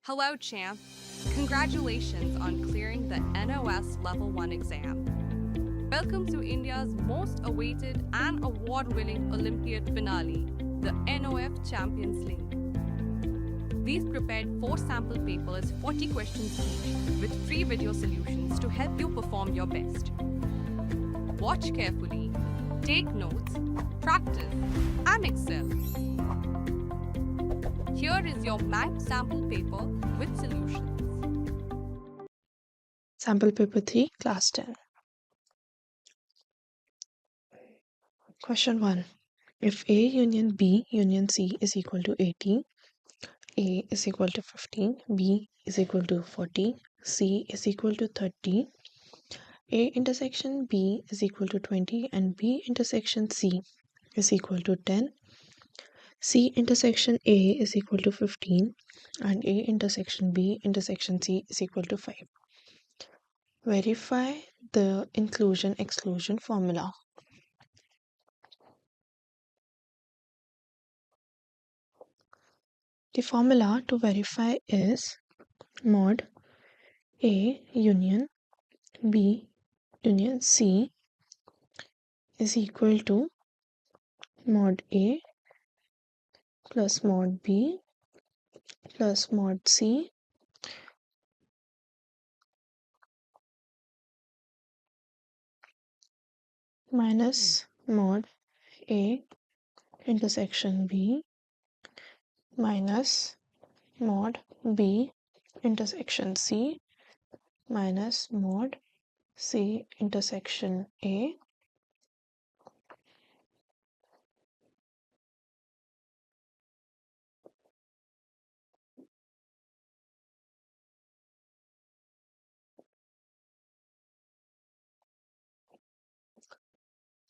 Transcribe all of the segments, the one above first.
Hello, champ. Congratulations on clearing the NOS Level 1 exam. Welcome to India's most awaited and award-winning Olympiad finale, the NOF Champions League. We've prepared 4 sample papers, 40 questions each, with 3 video solutions to help you perform your best. Watch carefully, take notes, practice, and excel. Here is your math sample paper with solutions. Sample paper 3, class 10. Question 1. If A union B union C is equal to 80, A is equal to 15, B is equal to 40, C is equal to 30, A intersection B is equal to 20 and B intersection C is equal to 10, C intersection A is equal to 15 and A intersection B intersection C is equal to 5. Verify the inclusion-exclusion formula. The formula to verify is mod A union B union C is equal to mod A plus mod B plus mod C minus mod A intersection B minus mod B intersection C minus mod C intersection A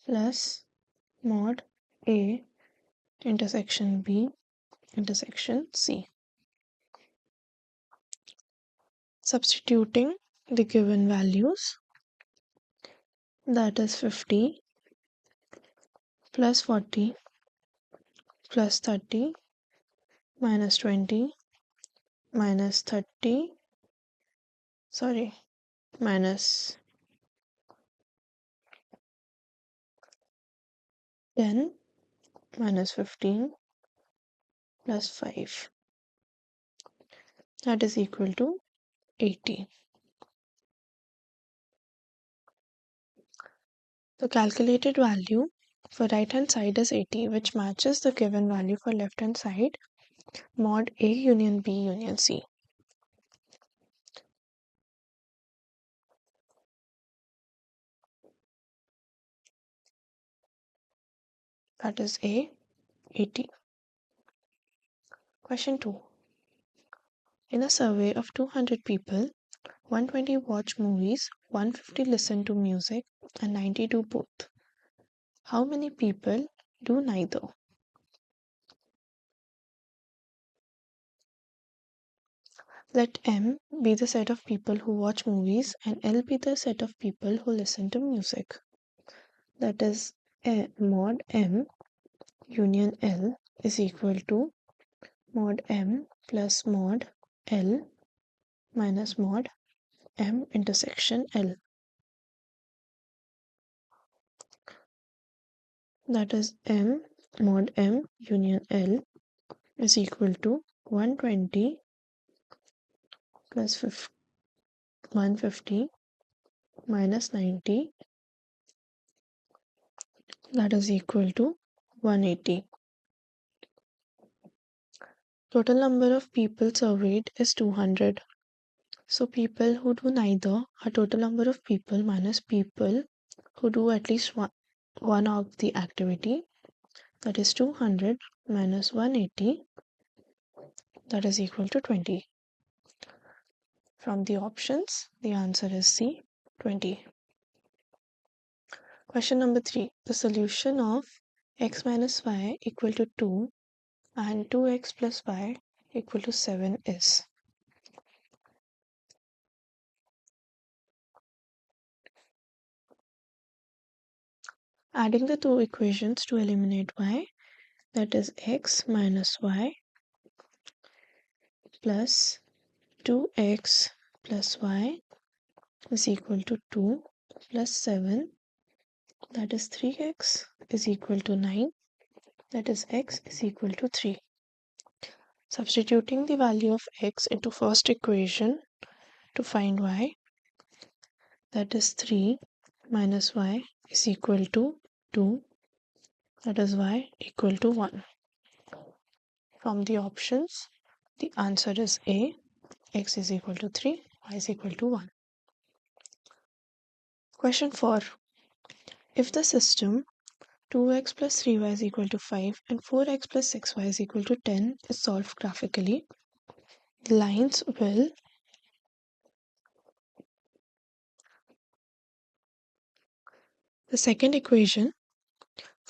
plus mod A intersection B intersection C. Substituting the given values, that is 50 plus 40 plus 30 minus 20 minus 30 minus 10 minus 15 plus 5, that is equal to 80. The calculated value for right hand side is 80, which matches the given value for left hand side, mod A union B union C. That is A, 80. Question 2. In a survey of 200 people, 120 watch movies, 150 listen to music, and 90 do both. How many people do neither? Let M be the set of people who watch movies and L be the set of people who listen to music. That is, mod M union L is equal to mod M plus mod L minus mod M intersection L. That is, mod M union L is equal to 120 plus 150 minus 90, that is equal to 180. Total number of people surveyed is 200. So people who do neither are total number of people minus people who do at least one of the activity, that is 200 minus 180, that is equal to 20. From the options, the answer is C, 20. Question number 3. The solution of x minus y equal to 2 and 2x plus y equal to 7 is. Adding the two equations to eliminate y, that is x minus y plus 2x plus y is equal to 2 plus 7, that is 3x is equal to 9, that is x is equal to 3. Substituting the value of x into first equation to find y, that is 3 minus y is equal to 2, that is y equal to 1. From the options, the answer is A, x is equal to 3, y is equal to 1. Question 4. If the system 2x plus 3y is equal to 5 and 4x plus 6y is equal to 10 is solved graphically, the lines will the second equation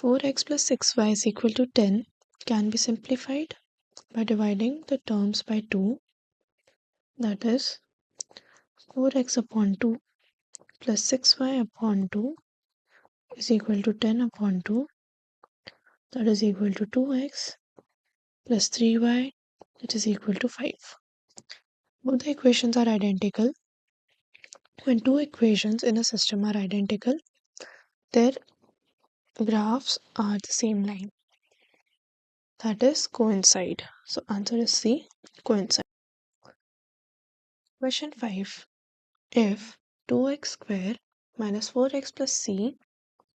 4x plus 6y is equal to 10 can be simplified by dividing the terms by 2, that is 4x upon 2 plus 6y upon 2 is equal to 10 upon 2, that is equal to 2x plus 3y, which is equal to 5. Both the equations are identical. When two equations in a system are identical, their graphs are the same line, that is coincide. So answer is C, coincide. Question 5. If 2x square minus 4x plus c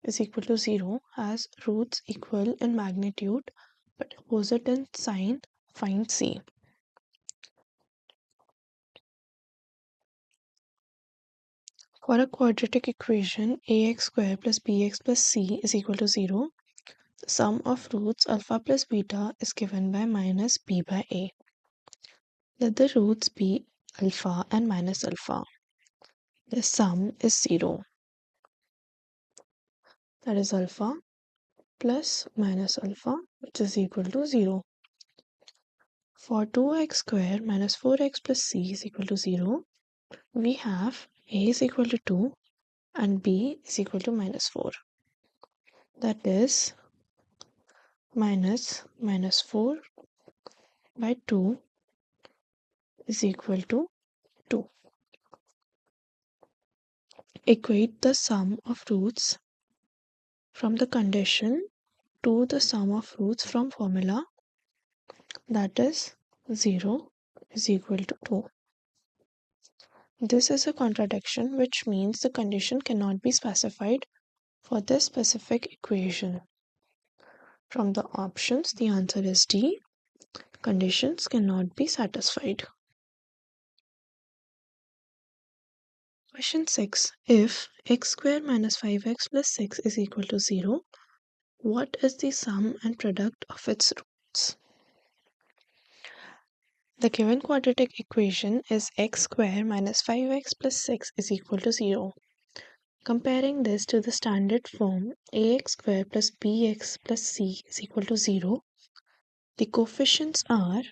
is equal to 0 has roots equal in magnitude but opposite in sign, find c. For a quadratic equation ax square plus bx plus c is equal to 0, the sum of roots alpha plus beta is given by minus b by a. Let the roots be alpha and minus alpha. The sum is 0. That is alpha plus minus alpha, which is equal to 0. For 2x square minus 4x plus c is equal to 0, we have a is equal to 2 and b is equal to minus 4. That is minus 4 by 2 is equal to 2. Equate the sum of roots from the condition to the sum of roots from formula, that is 0 is equal to 2. This is a contradiction, which means the condition cannot be specified for this specific equation. From the options, the answer is D. Conditions cannot be satisfied. Question 6. If x square minus 5x plus 6 is equal to 0, what is the sum and product of its roots? The given quadratic equation is x square minus 5x plus 6 is equal to 0. Comparing this to the standard form ax square plus bx plus c is equal to 0, the coefficients are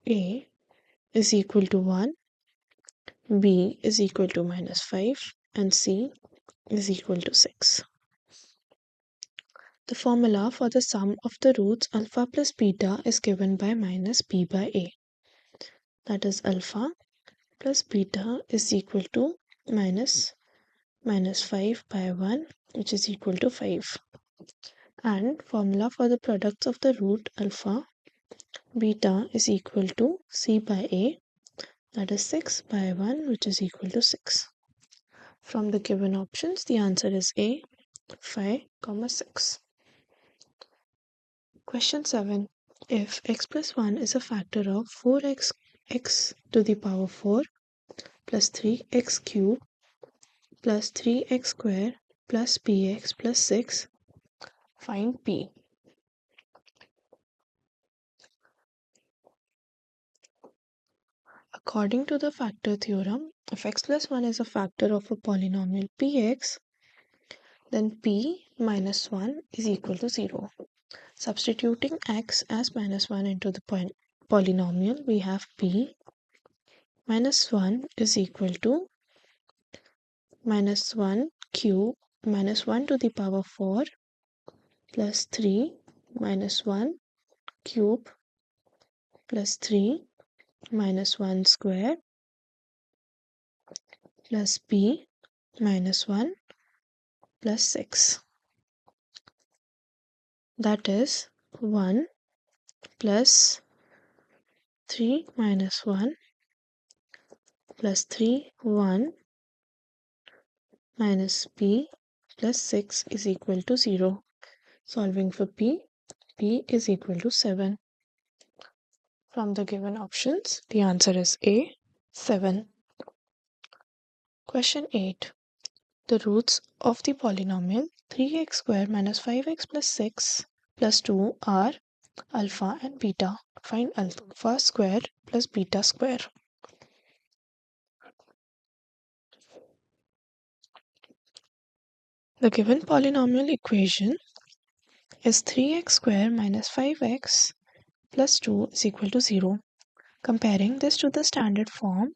a is equal to 1, b is equal to minus 5, and c is equal to 6. The formula for the sum of the roots alpha plus beta is given by minus b by a. That is alpha plus beta is equal to minus 5 by 1, which is equal to 5. And formula for the products of the root alpha beta is equal to c by a, that is 6 by 1, which is equal to 6. From the given options, the answer is A, 5, 6. Question 7. If x plus 1 is a factor of 4x x to the power 4 plus 3x cube plus 3x square plus bx plus 6, find p. According to the factor theorem, if x plus 1 is a factor of a polynomial px, then p minus 1 is equal to 0. Substituting x as minus 1 into the polynomial, we have p minus 1 is equal to minus 1 cube minus 1 to the power 4 plus 3 minus 1 cube plus 3 minus 1 square plus b minus 1 plus 6. That is 1 plus 3 minus 1 plus 3 1 minus p plus 6 is equal to 0. Solving for p is equal to 7. From the given options, the answer is A, 7. Question 8. The roots of the polynomial 3x squared minus 5x plus 6 plus 2 are alpha and beta. Find alpha squared plus beta squared. The given polynomial equation is 3x squared minus 5x plus 2 is equal to 0. Comparing this to the standard form,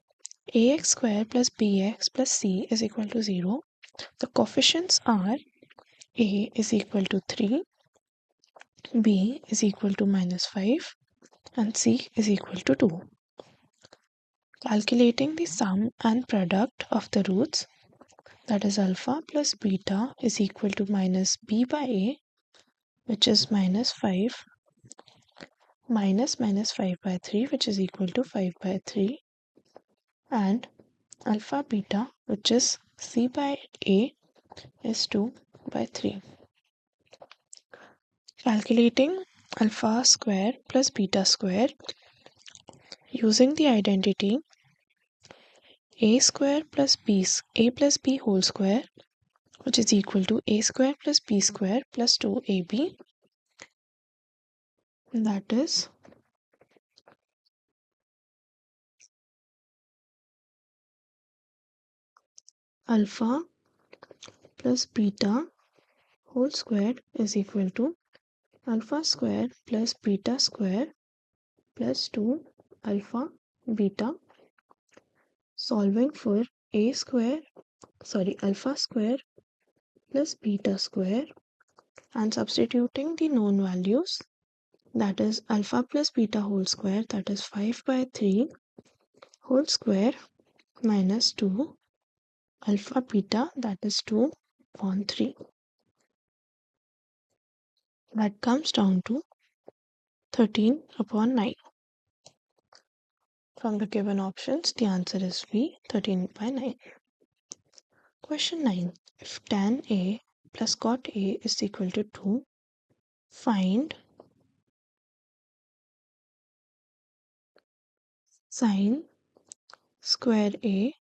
ax squared plus bx plus c is equal to 0. The coefficients are a is equal to 3, b is equal to minus 5, and c is equal to 2. Calculating the sum and product of the roots, that is alpha plus beta is equal to minus b by a, which is minus 5, minus minus 5 by 3, which is equal to 5 by 3, and alpha beta, which is c by a, is 2 by 3. Calculating alpha square plus beta square using the identity a square plus a plus b whole square, which is equal to a square plus b square plus 2ab. That is alpha plus beta whole squared is equal to alpha square plus beta square plus 2 alpha beta. Solving for alpha square plus beta square and substituting the known values, that is alpha plus beta whole square, that is 5 by 3 whole square minus 2 alpha beta, that is 2 upon 3. That comes down to 13 upon 9. From the given options, the answer is B, 13 by 9. Question 9. If tan A plus cot A is equal to 2, find sine square A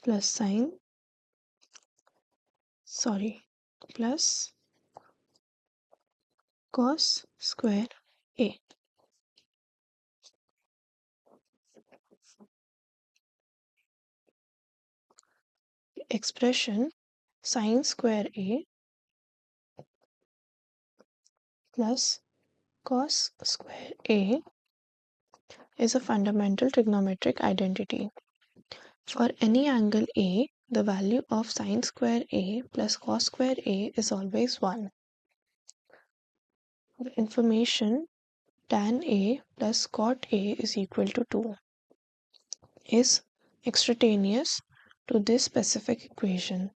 plus plus cos square A. Expression sine square A plus cos square A is a fundamental trigonometric identity. For any angle A, the value of sine square A plus cos square A is always 1. The information tan A plus cot A is equal to 2 is extraneous to this specific equation.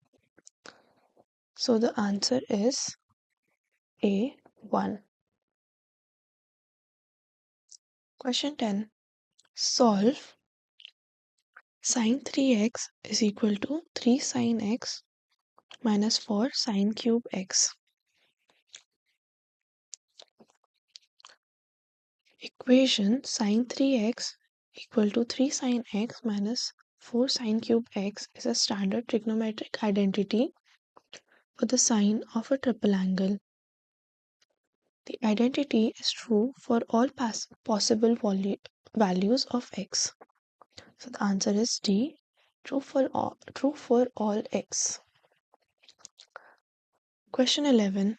So the answer is A, 1. Question 10. Solve sine 3x is equal to 3 sine x minus 4 sine cube x. Equation sine 3x equal to 3 sine x minus 4 sine cube x is a standard trigonometric identity for the sine of a triple angle. The identity is true for all possible values of x. So the answer is D, true for all x. Question 11.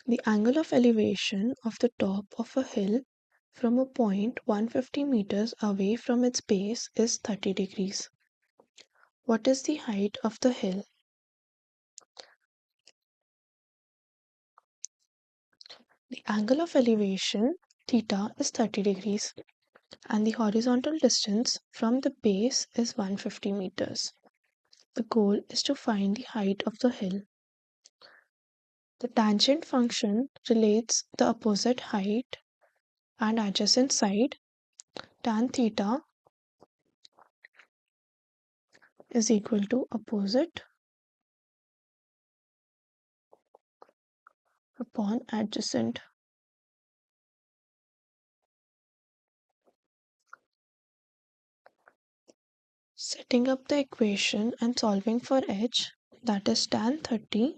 The angle of elevation of the top of a hill from a point 150 meters away from its base is 30 degrees. What is the height of the hill? The angle of elevation theta is 30 degrees. and the horizontal distance from the base is 150 meters. The goal is to find the height of the hill. The tangent function relates the opposite height and adjacent side. Tan theta is equal to opposite upon adjacent. Setting up the equation and solving for h, that is tan 30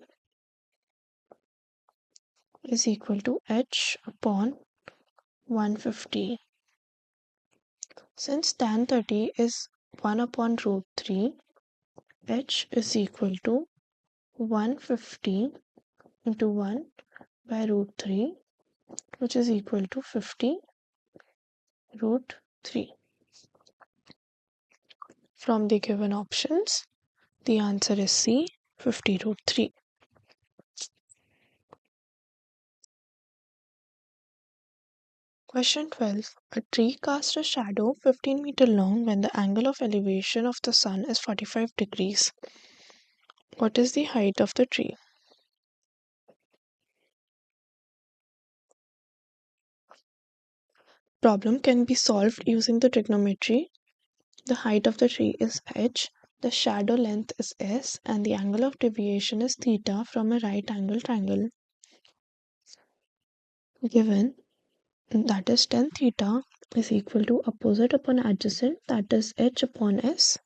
is equal to h upon 150. Since tan 30 is 1 upon root 3, h is equal to 150 into 1 by root 3, which is equal to 50 root 3. From the given options, the answer is C, 50 root 3. Question 12. A tree casts a shadow 15 meter long when the angle of elevation of the sun is 45 degrees. What is the height of the tree? Problem can be solved using the trigonometry. The height of the tree is h, the shadow length is s, and the angle of deviation is theta from a right angle triangle. Given that is tan theta is equal to opposite upon adjacent, that is h upon s.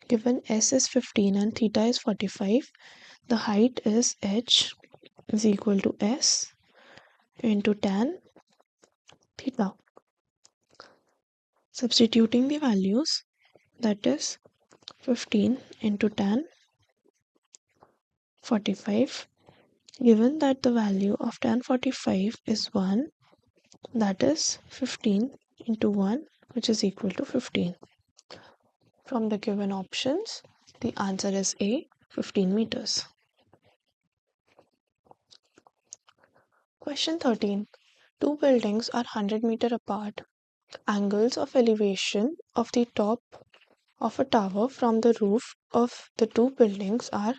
Given s is 15 and theta is 45, the height is h is equal to s into tan theta. Substituting the values, that is 15 into tan 45. Given that the value of tan 45 is 1, that is 15 into 1, which is equal to 15. From the given options, the answer is A, 15 meters. Question 13. Two buildings are 100 meters apart. Angles of elevation of the top of a tower from the roof of the two buildings are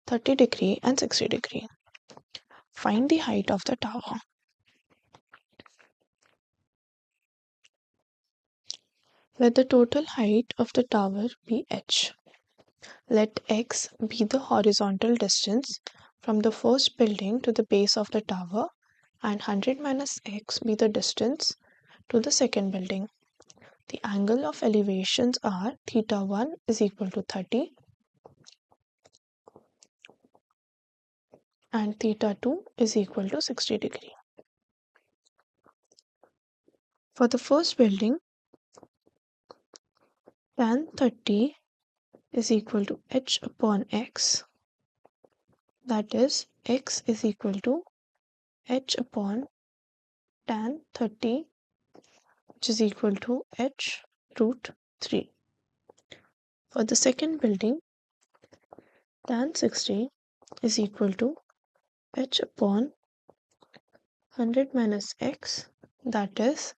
30 degree and 60 degree. Find the height of the tower. Let the total height of the tower be h. Let x be the horizontal distance from the first building to the base of the tower and 100 minus x be the distance to the second building. The angle of elevations are theta 1 is equal to 30 and theta 2 is equal to 60 degree. For the first building, tan 30 is equal to h upon x, that is x is equal to h upon tan 30, which is equal to h root 3. For the second building, tan 60 is equal to h upon 100 minus x, that is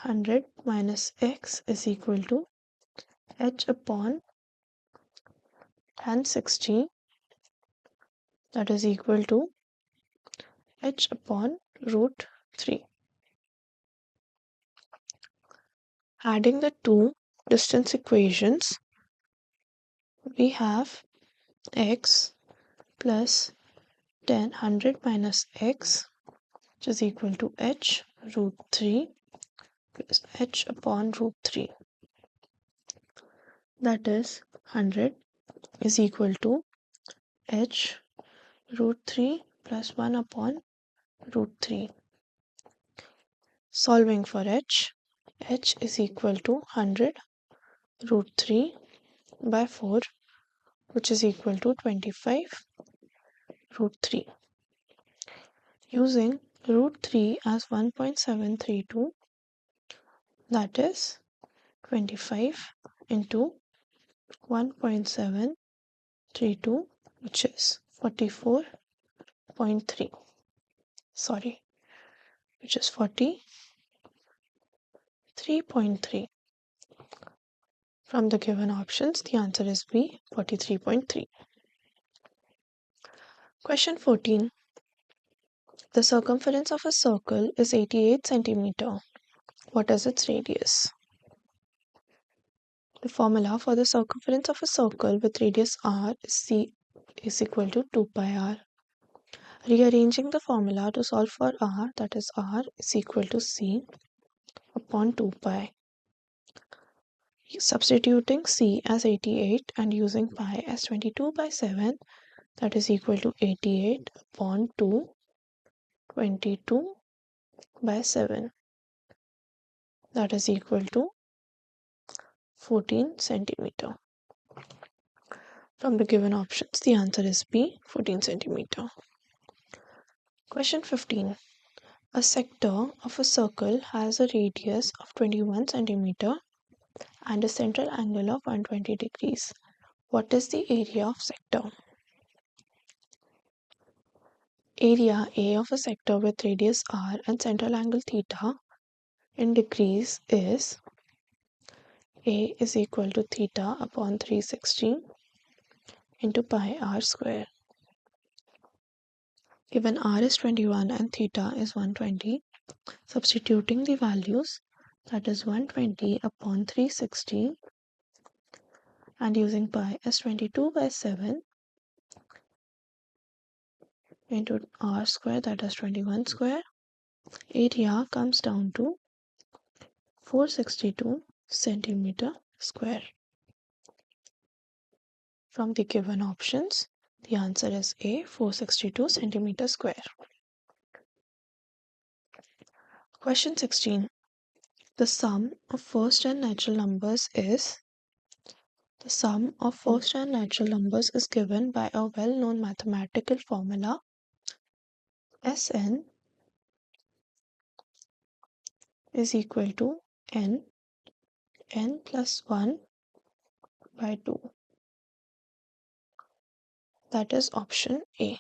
100 minus x is equal to h upon tan 60, that is equal to h upon root 3. Adding the two distance equations, we have x plus 100 minus x, which is equal to h root 3 plus h upon root 3. That is 100 is equal to h root 3 plus 1 upon root 3. Solving for h is equal to 100 root 3 by 4, which is equal to 25 root 3. Using root 3 as 1.732, that is 25 into 1.732, which is 44.3. Sorry, which is 40 43.3. From the given options, the answer is B, 43.3. Question 14. The circumference of a circle is 88 centimeter. What is its radius? The formula for the circumference of a circle with radius r is C is equal to 2 pi r. Rearranging the formula to solve for r, that is r is equal to C upon 2 pi. Substituting C as 88 and using pi as 22 by 7, that is equal to 88 upon 2, 22 by 7, that is equal to 14 centimeter. From the given options, the answer is B, 14 centimeter. Question 15. A sector of a circle has a radius of 21 centimeter and a central angle of 120 degrees. What is the area of sector? Area A of a sector with radius r and central angle theta in degrees is A is equal to theta upon 360 into pi r square. Given r is 21 and theta is 120, substituting the values, that is 120 upon 360 and using pi as 22 by 7 into r square, that is 21 square, area comes down to 462 centimeter square. From the given options, the answer is A, 462 centimeter square. Question 16. The sum of first and natural numbers is given by a well-known mathematical formula. Sn is equal to n plus 1 by 2. That is option A.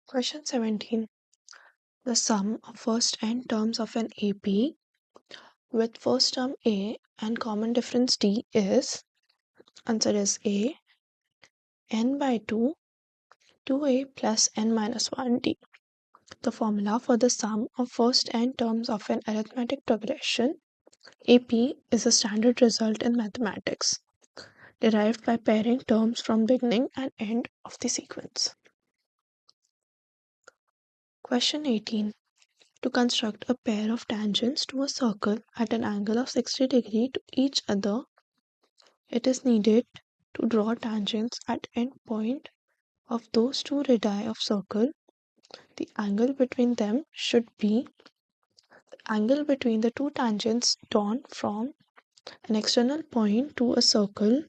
Question 17. The sum of first n terms of an AP with first term A and common difference D is, answer is A, n by 2, 2A plus n minus 1D. The formula for the sum of first n terms of an arithmetic progression AP is a standard result in mathematics, derived by pairing terms from beginning and end of the sequence. Question 18. To construct a pair of tangents to a circle at an angle of 60 degrees to each other, it is needed to draw tangents at end point of those two radii of circle. The angle between them should be the angle between the two tangents drawn from an external point to a circle,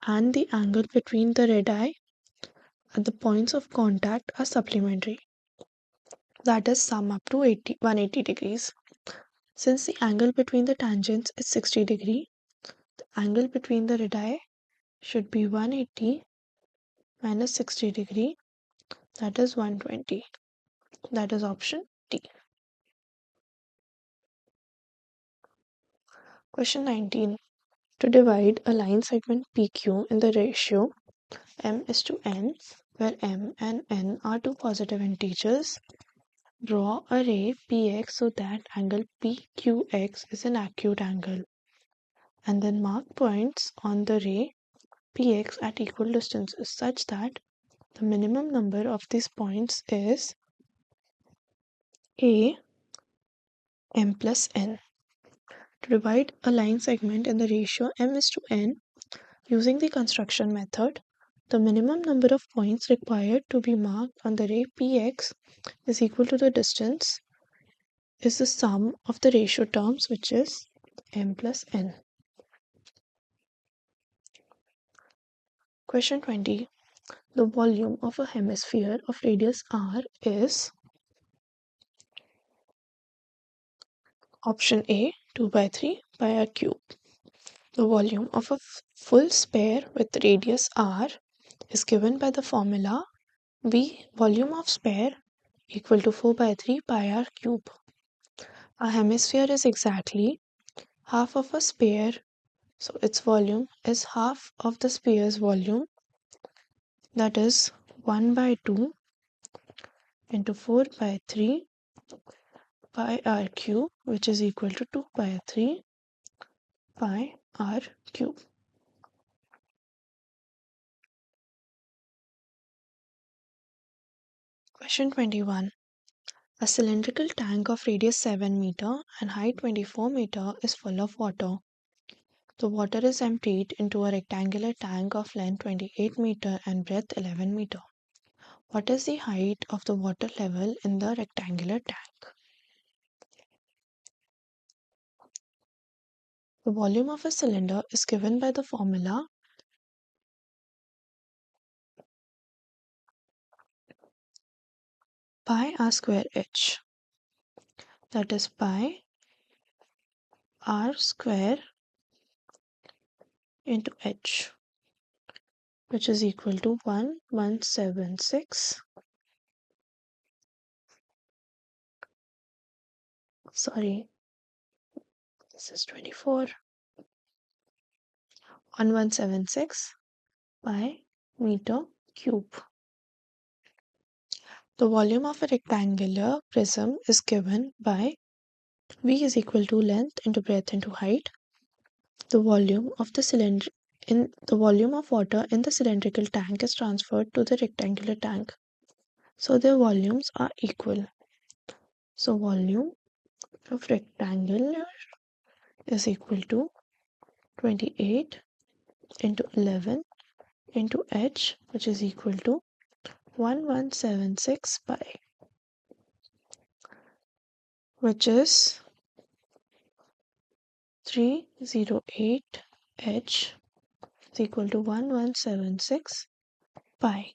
and the angle between the radii at the points of contact are supplementary, that is sum up to 180 degrees. Since the angle between the tangents is 60 degrees, the angle between the radii should be 180 minus 60 degrees, that is 120. That is option D. Question 19. To divide a line segment PQ in the ratio m is to n, where m and n are two positive integers, draw a ray PX so that angle PQX is an acute angle, and then mark points on the ray PX at equal distances such that the minimum number of these points is A m plus n. To divide a line segment in the ratio m is to n using the construction method, the minimum number of points required to be marked on the ray PX is equal to the distance is the sum of the ratio terms, which is m plus n. Question 20. The volume of a hemisphere of radius r is option A, 2 by 3 pi r cube. The volume of a full sphere with radius r is given by the formula V volume of sphere equal to 4 by 3 pi r cube. A hemisphere is exactly half of a sphere, so its volume is half of the sphere's volume, that is 1 by 2 into 4 by 3 pi r cube, which is equal to 2 by 3 pi r cube. Question 21. A cylindrical tank of radius 7 meter and height 24 meter is full of water. The water is emptied into a rectangular tank of length 28 meter and breadth 11 meter. What is the height of the water level in the rectangular tank? The volume of a cylinder is given by the formula pi r square h, that is pi r square into h, which is equal to 1176. Sorry, this is 24. 1176 by meter cube. The volume of a rectangular prism is given by V is equal to length into breadth into height. The volume of the volume of water in the cylindrical tank is transferred to the rectangular tank. So their volumes are equal. So volume of rectangular is equal to 28 into 11 into h, which is equal to 1176 pi, which is 308 h is equal to 1176 pi.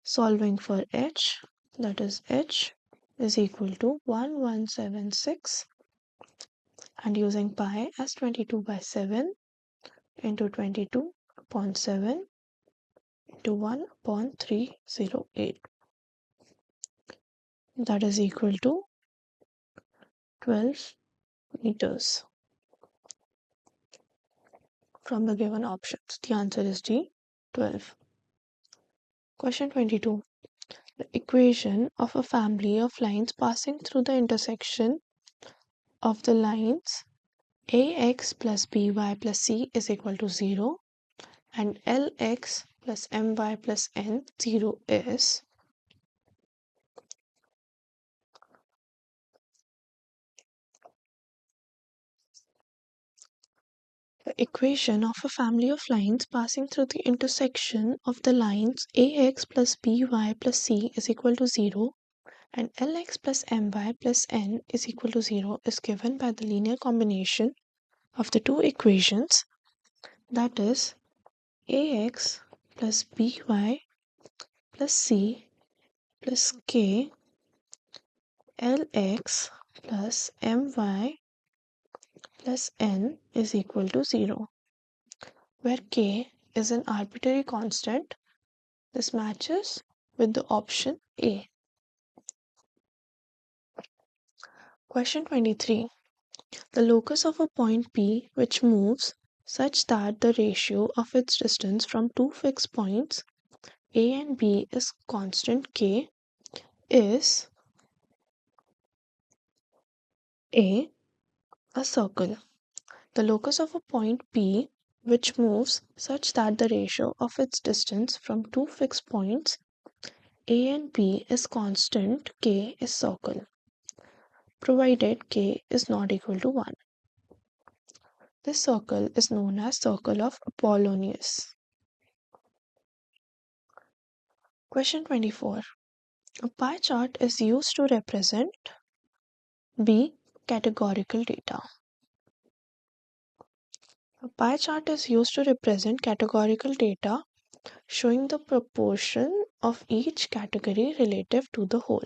Solving for h, that is h is equal to 1176, and using pi as 22 by 7 into 22 upon 7 into 1 upon 308, that is equal to 12 meters. From the given options, the answer is D, 12. Question 22. The equation of a family of lines passing through the intersection of the lines ax plus by plus c is equal to 0 and lx plus my plus n 0 is. The equation of a family of lines passing through the intersection of the lines ax plus by plus c is equal to 0 and lx plus my plus n is equal to 0 is given by the linear combination of the two equations, that is ax plus by plus c plus k lx plus my plus n is equal to 0, where k is an arbitrary constant. This matches with the option A. Question 23. The locus of a point P which moves such that the ratio of its distance from two fixed points A and B is constant k is A. A circle. The locus of a point P which moves such that the ratio of its distance from two fixed points A and B is constant k is circle, provided k is not equal to 1. This circle is known as circle of Apollonius. Question 24. A pie chart is used to represent B. Categorical data. A pie chart is used to represent categorical data showing the proportion of each category relative to the whole.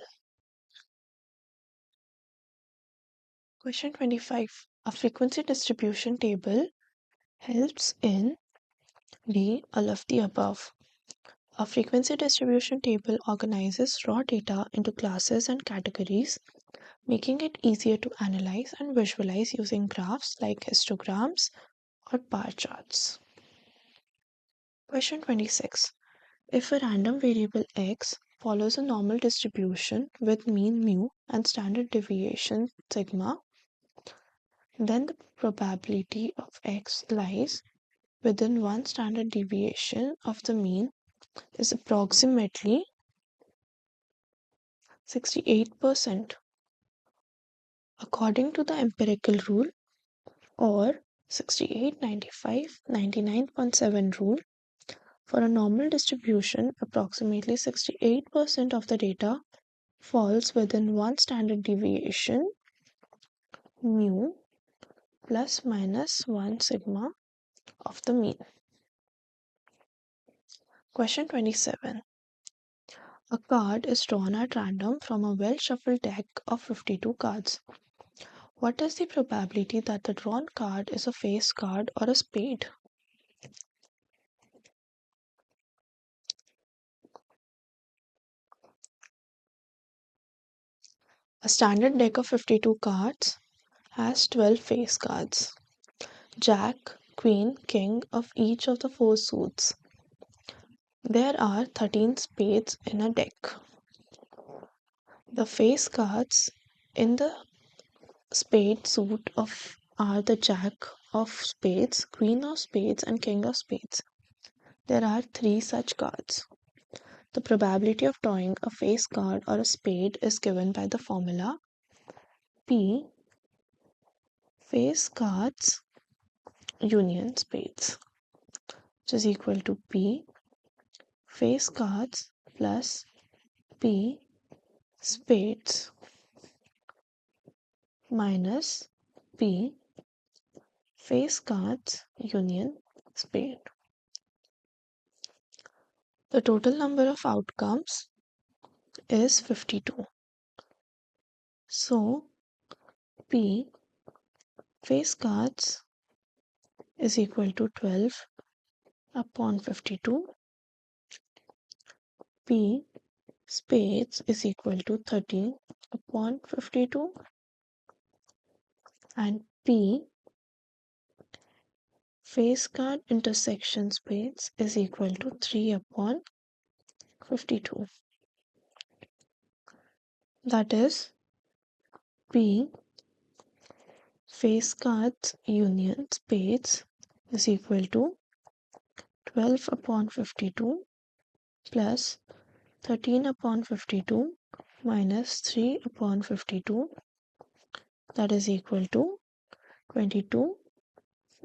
Question 25. A frequency distribution table helps in D. All of the above. A frequency distribution table organizes raw data into classes and categories, making it easier to analyze and visualize using graphs like histograms or bar charts. Question 26. If a random variable x follows a normal distribution with mean mu and standard deviation sigma, then the probability of x lies within one standard deviation of the mean is approximately 68% according to the empirical rule, or 68, 95, 99.7 rule. For a normal distribution, approximately 68% of the data falls within one standard deviation mu plus minus 1 sigma of the mean. Question 27. A card is drawn at random from a well-shuffled deck of 52 cards. What is the probability that the drawn card is a face card or a spade? A standard deck of 52 cards has 12 face cards. Jack, Queen, King of each of the four suits. There are 13 spades in a deck. The face cards in the spade suit of are the Jack of spades, Queen of spades, and King of spades. There are 3 such cards. The probability of drawing a face card or a spade is given by the formula P face cards union spades, which is equal to P face cards plus P spades minus P face cards union spade. The total number of outcomes is 52. So P face cards is equal to 12 upon 52. P spades is equal to 13 upon 52, and P face card intersection spades is equal to 3 upon 52. That is P face cards union spades is equal to 12 upon 52 plus 13 upon 52 minus 3 upon 52, that is equal to 22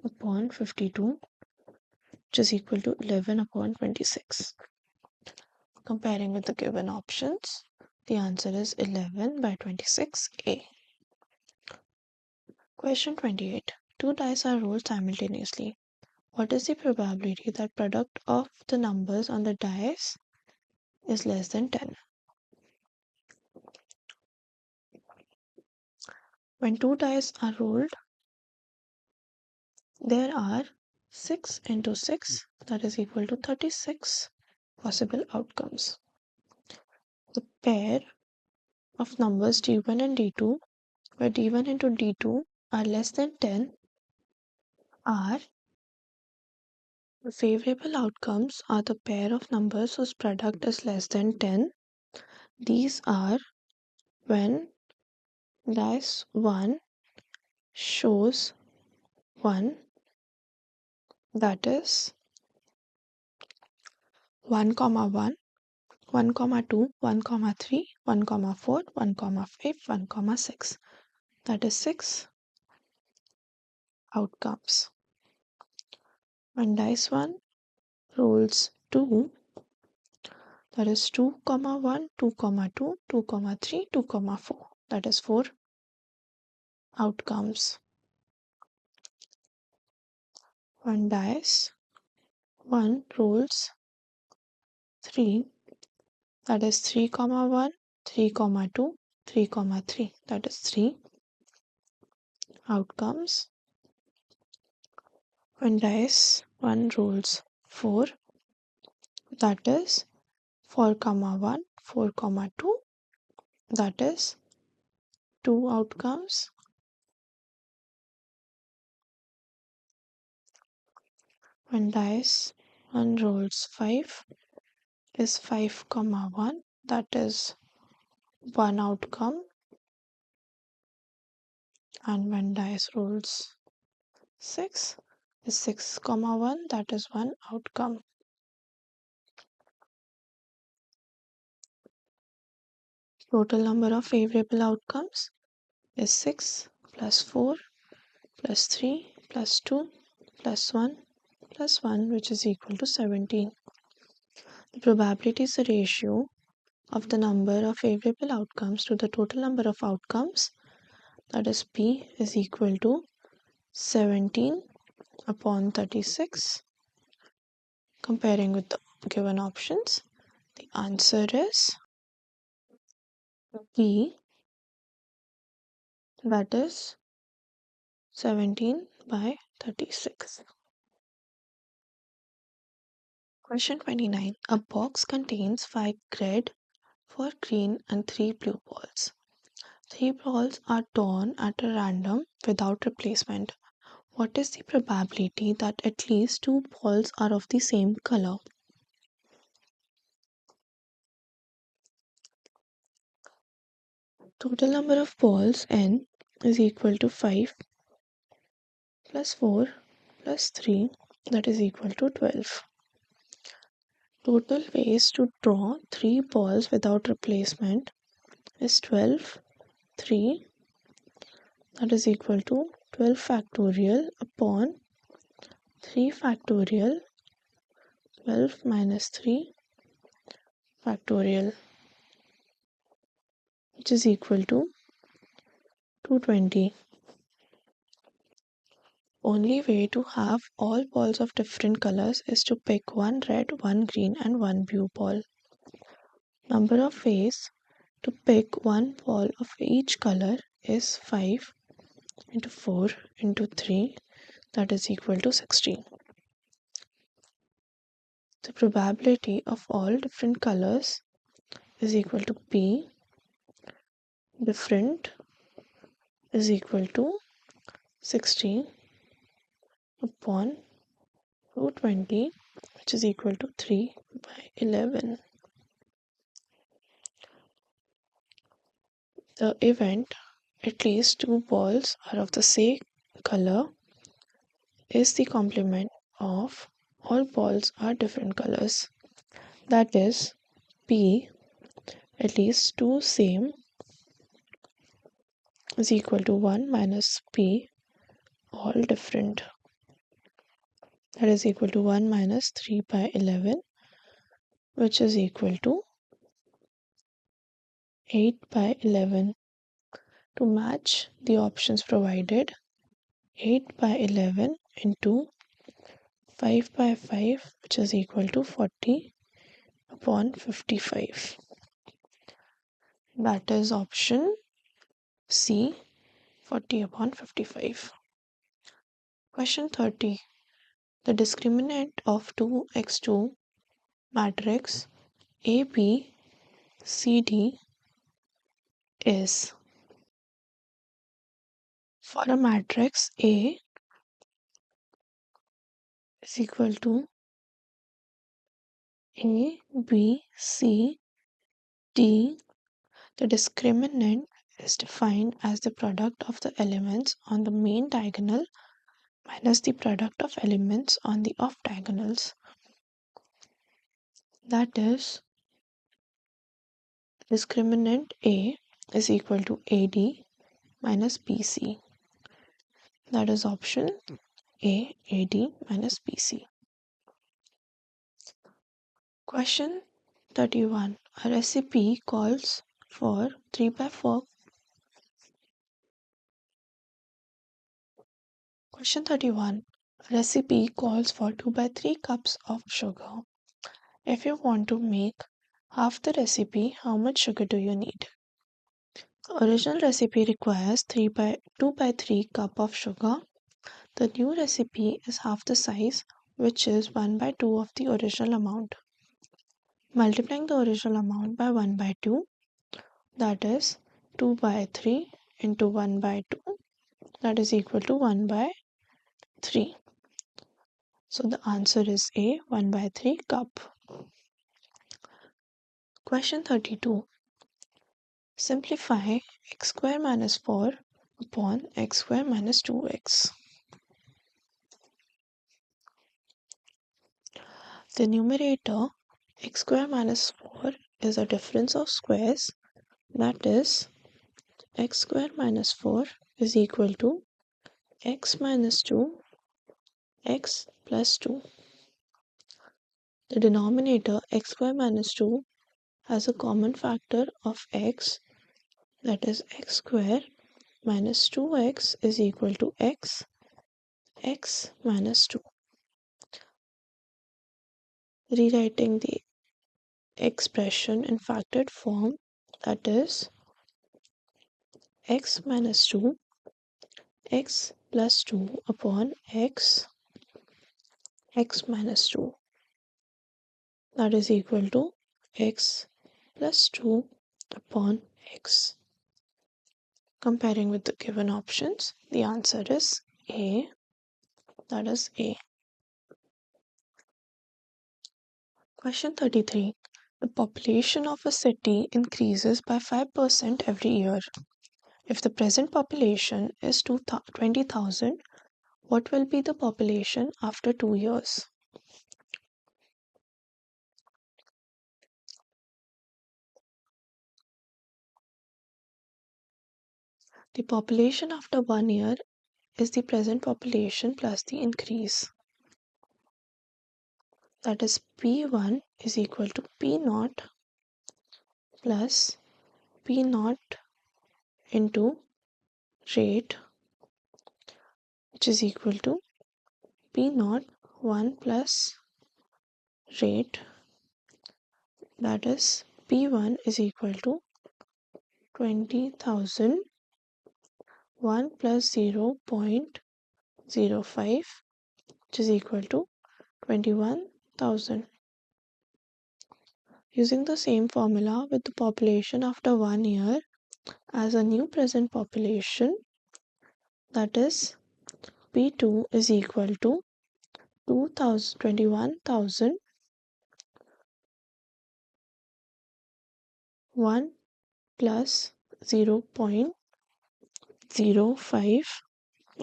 upon 52, which is equal to 11 upon 26. Comparing with the given options, the answer is 11 by 26A. Question 28. 2 dice are rolled simultaneously. What is the probability that product of the numbers on the dice is less than 10? When 2 dice are rolled, there are 6 into 6, that is equal to 36 possible outcomes. The pair of numbers d1 and d2, where d1 into d2 are less than 10, are the favorable outcomes are the pair of numbers whose product is less than 10. These are when dice 1 shows 1, that is 1 comma 1, 1 comma 2, 1 comma 3, 1 comma 4, 1 comma 5, 1 comma 6, that is 6 outcomes. When dice 1 rolls 2, that is 2 comma 1, 2 comma 2, 2 comma 3, 2 comma 4, that is 4 outcomes. When dice 1 rolls 3, that is 3 comma 1, 3 comma 2, 3 comma 3, that is 3 outcomes. When dice 1 rolls 4, that is 4, comma 1, 4, comma 2, that is 2 outcomes. When dice 1 rolls 5 is 5, comma 1, that is 1 outcome. And when dice rolls 6 is 6, comma 1, that is 1 outcome. Total number of favorable outcomes is 6 plus 4 plus 3 plus 2 plus 1 plus 1, which is equal to 17. The probability is the ratio of the number of favorable outcomes to the total number of outcomes, that is P is equal to 17 upon 36. Comparing with the given options, the answer is P, that is 17 by 36. Question 29. A box contains 5 red, 4 green and 3 blue balls. 3 balls are torn at a random without replacement. What is the probability that at least 2 balls are of the same color? Total number of balls n is equal to 5 plus 4 plus 3, that is equal to 12. Total ways to draw 3 balls without replacement is 12, 3, that is equal to 12 factorial upon 3 factorial, 12 minus 3 factorial, which is equal to 220. Only way to have all balls of different colors is to pick one red, one green and one blue ball. Number of ways to pick one ball of each color is 5 into 4 into 3, that is equal to 16. The probability of all different colors is equal to P different is equal to 16 upon 220, which is equal to 3 by 11. The event at least 2 balls are of the same color is the complement of all balls are different colors. That is P at least 2 same is equal to 1 minus P all different. That is equal to 1 minus 3 by 11, which is equal to 8 by 11. To match the options provided, 8 by 11 into 5 by 5, which is equal to 40 upon 55. That is option C, 40 upon 55. Question 30. The discriminant of 2x2 matrix A, B, C, D is, for a matrix A is equal to A, B, C, D, the discriminant is defined as the product of the elements on the main diagonal minus the product of elements on the off diagonals. That is, discriminant A is equal to AD minus BC. That is option A, AD minus BC. Question 31. A recipe calls for 3 by 4. Question 31. A recipe calls for 2 by 3 cups of sugar. If you want to make half the recipe, how much sugar do you need? The original recipe requires 2 by 3 cup of sugar. The new recipe is half the size, which is 1 by 2 of the original amount. Multiplying the original amount by 1 by 2, that is 2 by 3 into 1 by 2, that is equal to 1 by 3. So the answer is A, 1 by 3 cup. Question 32. Simplify x square minus 4 upon x square minus 2x. The numerator x square minus 4 is a difference of squares, that is x square minus 4 is equal to x minus 2 x plus 2. The denominator x square minus 2 has a common factor of x, that is x square minus 2x is equal to x minus 2. Rewriting the expression in factored form, that is x minus 2 x plus 2 upon x minus 2, that is equal to x plus 2 upon x. Comparing with the given options, the answer is A, that is A. Question 33. The population of a city increases by 5% every year. If the present population is 20,000, what will be the population after 2 years? The population after 1 year is the present population plus the increase. That is P1 is equal to P0 plus P0 into rate, which is equal to P0 1 plus rate, that is P1 is equal to 20,000 1 plus 0.05, which is equal to 21,000. Using the same formula with the population after 1 year as a new present population, that is P2 is equal to 21,000 1 plus 0.05,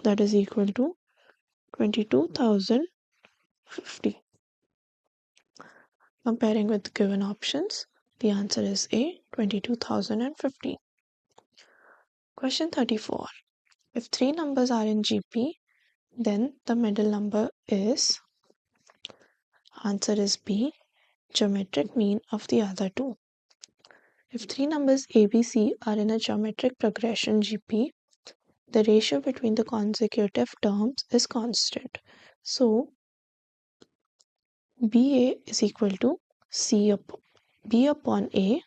that is equal to 22,050. Comparing with the given options, the answer is A, 22,050. Question 34. If 3 numbers are in GP, then the middle number is, answer is B, geometric mean of the other two. If 3 numbers ABC are in a geometric progression GP, the ratio between the consecutive terms is constant. So, BA is equal to B upon A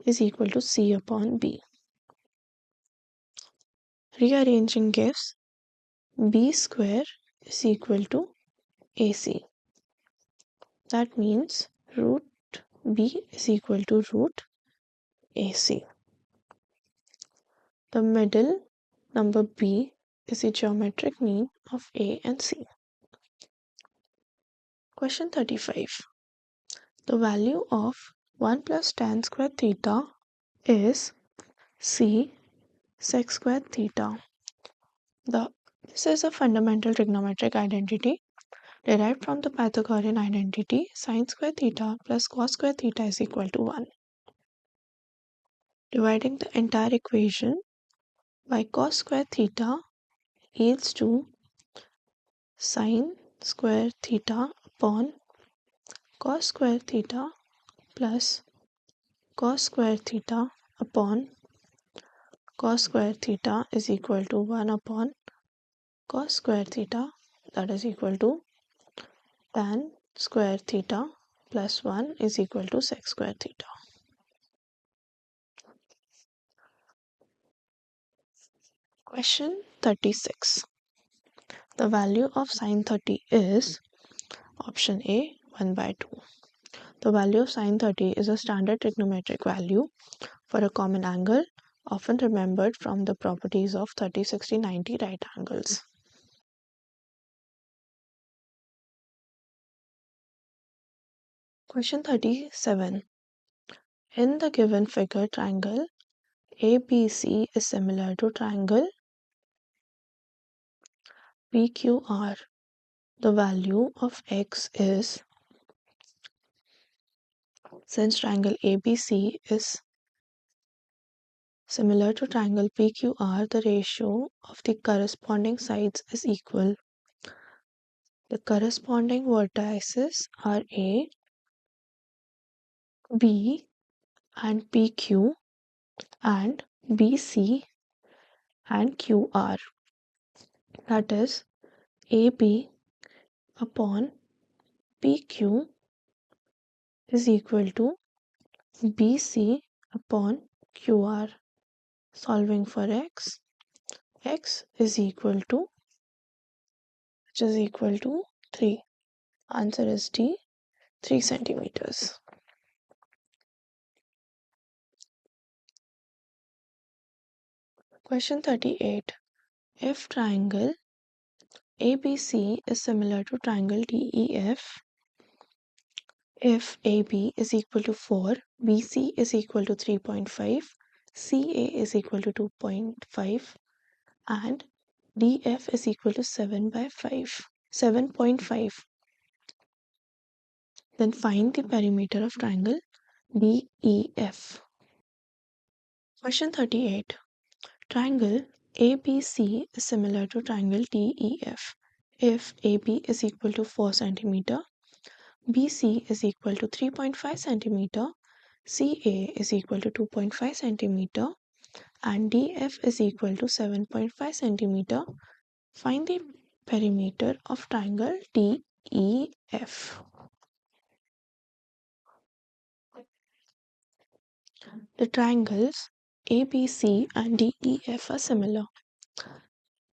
is equal to C upon B. Rearranging gives B square is equal to AC. That means root B is equal to root AC. The middle number B is the geometric mean of A and C. Question 35. The value of 1 plus tan square theta is C sec square theta. This is a fundamental trigonometric identity derived from the Pythagorean identity sin square theta plus cos square theta is equal to 1. Dividing the entire equation by cos square theta yields to sin square theta upon cos square theta plus cos square theta upon cos square theta is equal to 1 upon cos square theta, that is equal to tan square theta plus 1 is equal to sec square theta. Question 36. The value of sin 30 is option A 1 by 2. The value of sine 30 is a standard trigonometric value for a common angle, often remembered from the properties of 30, 60, 90 right angles. Question 37. In the given figure, triangle ABC is similar to triangle PQR. The value of x is, since triangle ABC is similar to triangle PQR, the ratio of the corresponding sides is equal. The corresponding vertices are A, B, and PQ, and BC and QR. That is AB upon PQ is equal to BC upon QR. Solving for x, x is equal to, which is equal to 3. Answer is D, 3 centimeters. Question 38. If triangle ABC is similar to triangle DEF, if AB is equal to 4, BC is equal to 3.5, CA is equal to 2.5, and DF is equal to 7.5. Then find the perimeter of triangle DEF. Question 38. Triangle ABC is similar to triangle DEF. If AB is equal to 4 cm, BC is equal to 3.5 cm, CA is equal to 2.5 cm, and DF is equal to 7.5 cm, find the perimeter of triangle DEF. The triangles ABC and DEF are similar.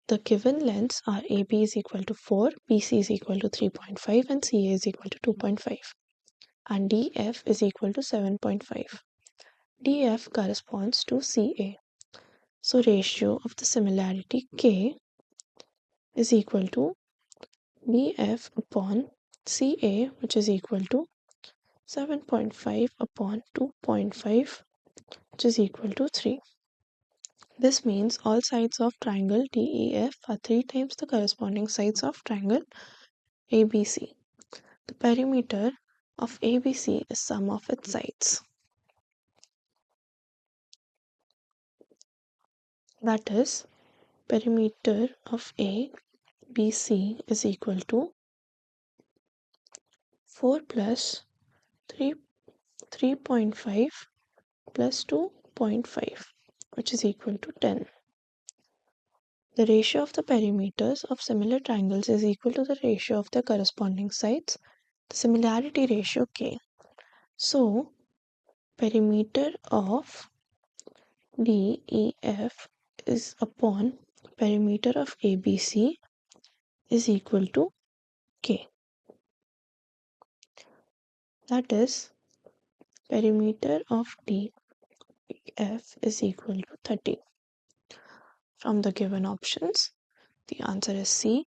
The given lengths are AB is equal to 4, BC is equal to 3.5, and CA is equal to 2.5. And DF is equal to 7.5. DF corresponds to CA. So ratio of the similarity K is equal to DF upon CA, which is equal to 7.5 upon 2.5, which is equal to 3. This means all sides of triangle DEF are 3 times the corresponding sides of triangle ABC. The perimeter of ABC is sum of its sides. That is, perimeter of ABC is equal to 4 plus 3.5 plus 2.5, which is equal to 10. The ratio of the perimeters of similar triangles is equal to the ratio of their corresponding sides, the similarity ratio K. So, perimeter of DEF is upon perimeter of ABC is equal to K. That is, perimeter of DEF is equal to 30. From the given options, the answer is C,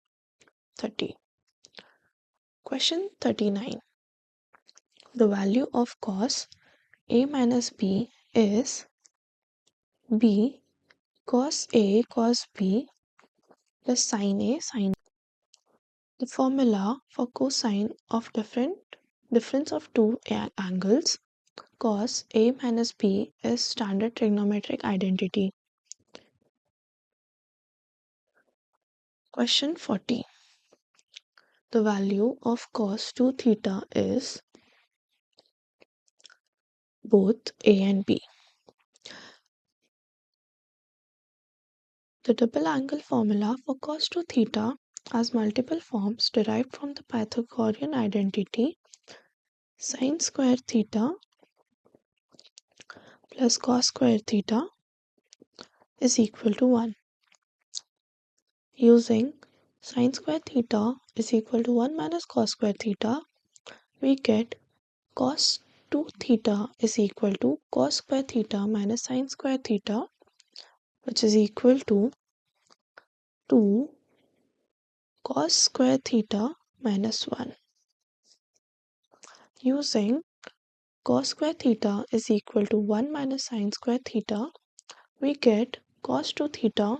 30. Question 39. The value of cos A minus B is B cos A cos B plus sin A sin. The formula for cosine of difference of two angles cos A minus B is standard trigonometric identity. Question 40. The value of cos 2 theta is both A and B. The double angle formula for cos 2 theta has multiple forms derived from the Pythagorean identity sin square theta plus cos square theta is equal to 1. Using sin square theta is equal to 1 minus cos square theta, we get Cos 2 theta is equal to cos square theta minus sin square theta, which is equal to 2 cos square theta minus 1. Using cos square theta is equal to 1 minus sin square theta, we get cos 2 theta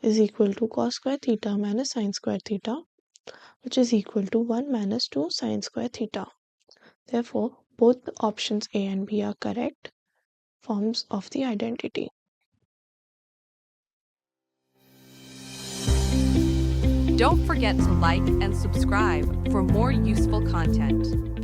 is equal to cos square theta minus sin square theta, which is equal to 1 minus 2 sin square theta. Therefore, both the options A and B are correct forms of the identity. Don't forget to like and subscribe for more useful content.